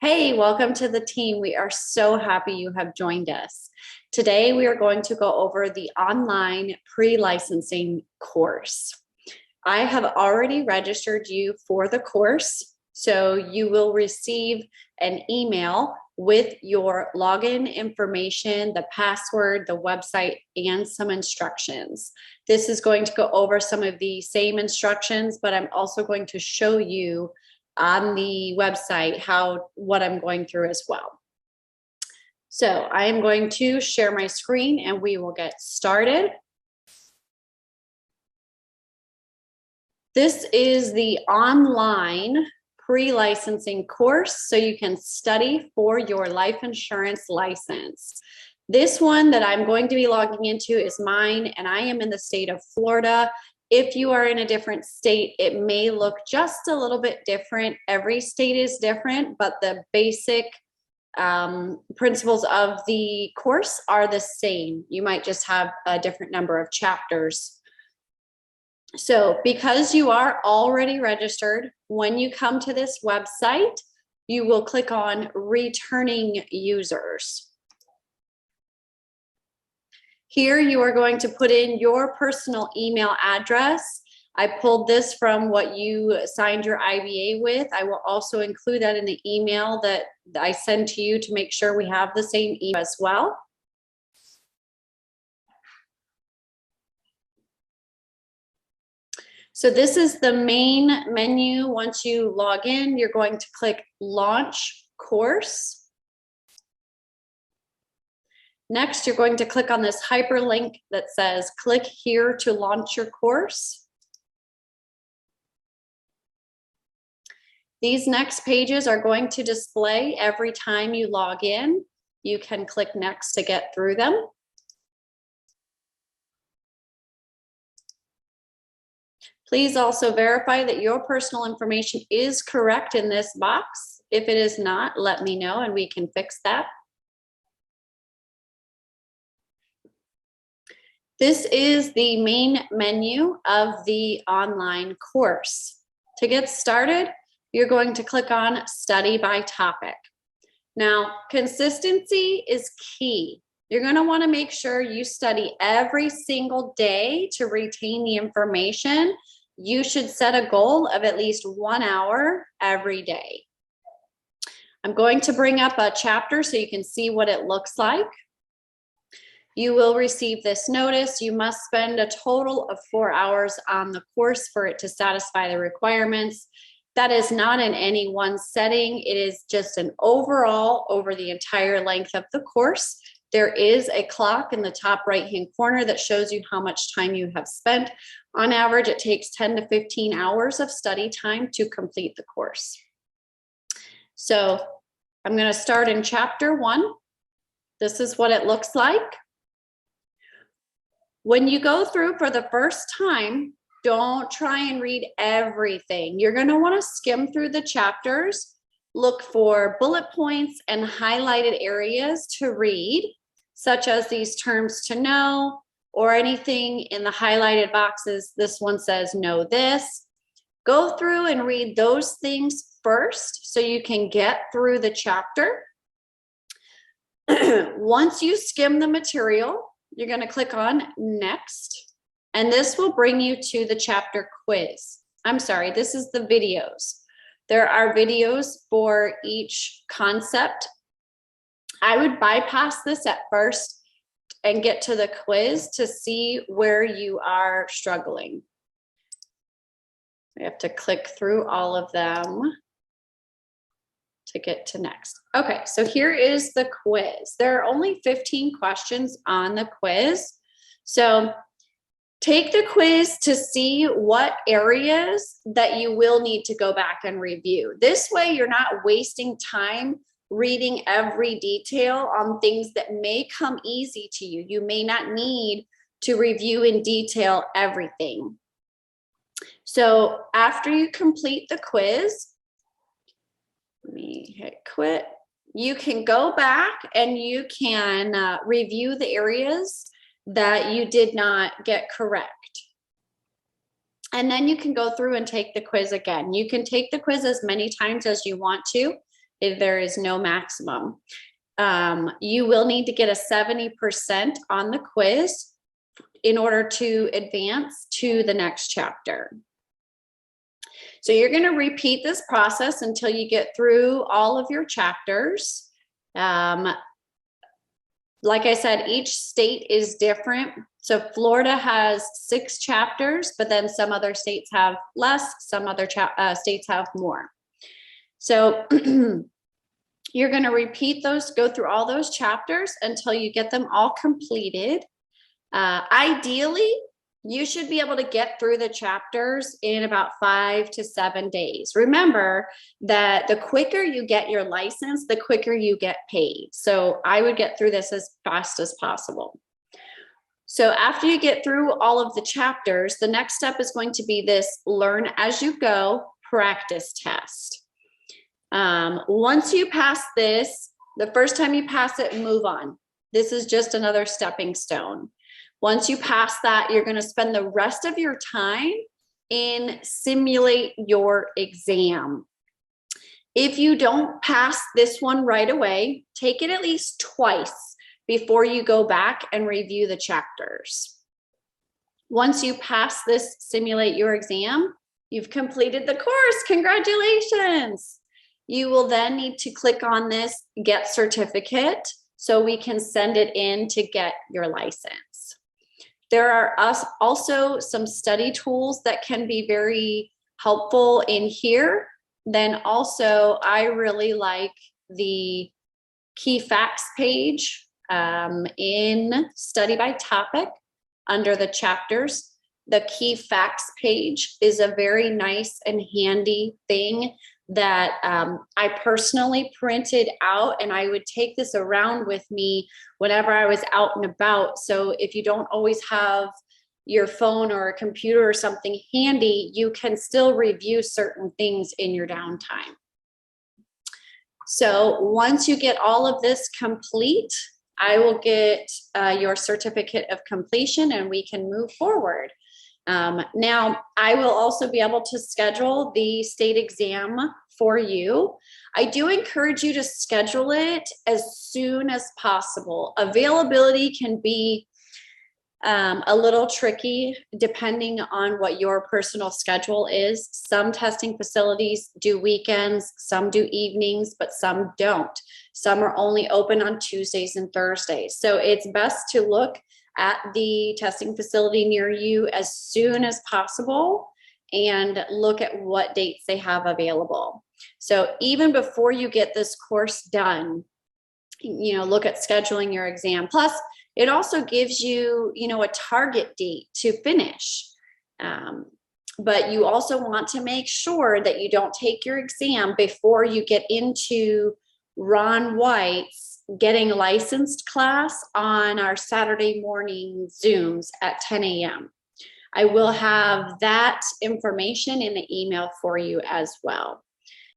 Hey, welcome to the team. We are so happy you have joined us. Today, we are going to go over the online pre-licensing course. I have already registered you for the course, so you will receive an email with your login information, the password, the website, and some instructions. This is going to go over some of the same instructions, but I'm also going to show you on the website what I'm going through as well. So I am going to share my screen and we will get started. This is the online pre-licensing course so you can study for your life insurance license. This one that I'm going to be logging into is mine, and I am in the state of Florida. If you are in a different state, it may look just a little bit different. Every state is different, but the basic principles of the course are the same. You might just have a different number of chapters. So because you are already registered, when you come to this website, you will click on returning users. Here you are going to put in your personal email address. I pulled this from what you signed your IBA with. I will also include that in the email that I send to you to make sure we have the same email as well. So this is the main menu. Once you log in, you're going to click Launch Course. Next, you're going to click on this hyperlink that says, click here to launch your course. These next pages are going to display every time you log in. You can click next to get through them. Please also verify that your personal information is correct in this box. If it is not, let me know and we can fix that. This is the main menu of the online course. To get started, you're going to click on Study by Topic. Now, consistency is key. You're going to want to make sure you study every single day to retain the information. You should set a goal of at least 1 hour every day. I'm going to bring up a chapter so you can see what it looks like. You will receive this notice. You must spend a total of 4 hours on the course for it to satisfy the requirements. That is not in any one setting. It is just an overall over the entire length of the course. There is a clock in the top right-hand corner that shows you how much time you have spent. On average, it takes 10 to 15 hours of study time to complete the course. So I'm going to start in chapter 1. This is what it looks like. When you go through for the first time, don't try and read everything. You're going to want to skim through the chapters, look for bullet points and highlighted areas to read, such as these terms to know or anything in the highlighted boxes. This one says know this. Go through and read those things first so you can get through the chapter. Once you skim the material, you're going to click on next, and this will bring you to the chapter quiz. I'm sorry, this is the videos. There are videos for each concept. I would bypass this at first and get to the quiz to see where you are struggling. We have to click through all of them to get to next. Okay, so here is the quiz. There are only 15 questions on the quiz. So take the quiz to see what areas that you will need to go back and review. This way you're not wasting time reading every detail on things that may come easy to you. You may not need to review in detail everything. So after you complete the quiz, let me hit quit. You can go back and you can review the areas that you did not get correct. And then you can go through and take the quiz again. You can take the quiz as many times as you want to. There is no maximum. You will need to get a 70% on the quiz in order to advance to the next chapter. So you're going to repeat this process until you get through all of your chapters. Like I said, each state is different. So Florida has 6 chapters, but then some other states have less, some other states have more. So you're going to repeat those, go through all those chapters until you get them all completed. Ideally, you should be able to get through the chapters in about 5 to 7 days. Remember that the quicker you get your license, the quicker you get paid. So I would get through this as fast as possible. So after you get through all of the chapters, the next step is going to be this learn as you go practice test. Once you pass this, the first time you pass it, move on. This is just another stepping stone. Once you pass that, you're going to spend the rest of your time in simulate your exam. If you don't pass this one right away, take it at least twice before you go back and review the chapters. Once you pass this simulate your exam, you've completed the course. Congratulations. You will then need to click on this get certificate so we can send it in to get your license. There are also some study tools that can be very helpful in here. Then also, I really like the key facts page in study by topic under the chapters. The key facts page is a very nice and handy thing that I personally printed out, and I would take this around with me whenever I was out and about. So if you don't always have your phone or a computer or something handy, you can still review certain things in your downtime. So once you get all of this complete, I will get your certificate of completion and we can move forward. Now, I will also be able to schedule the state exam for you. I do encourage you to schedule it as soon as possible. Availability can be a little tricky depending on what your personal schedule is. Some testing facilities do weekends, some do evenings, but some don't. Some are only open on Tuesdays and Thursdays. So it's best to look at the testing facility near you as soon as possible and look at what dates they have available. So even before you get this course done, look at scheduling your exam. Plus, it also gives you, a target date to finish. But you also want to make sure that you don't take your exam before you get into Ron White's Getting Licensed class on our Saturday morning Zooms at 10 a.m. I will have that information in the email for you as well.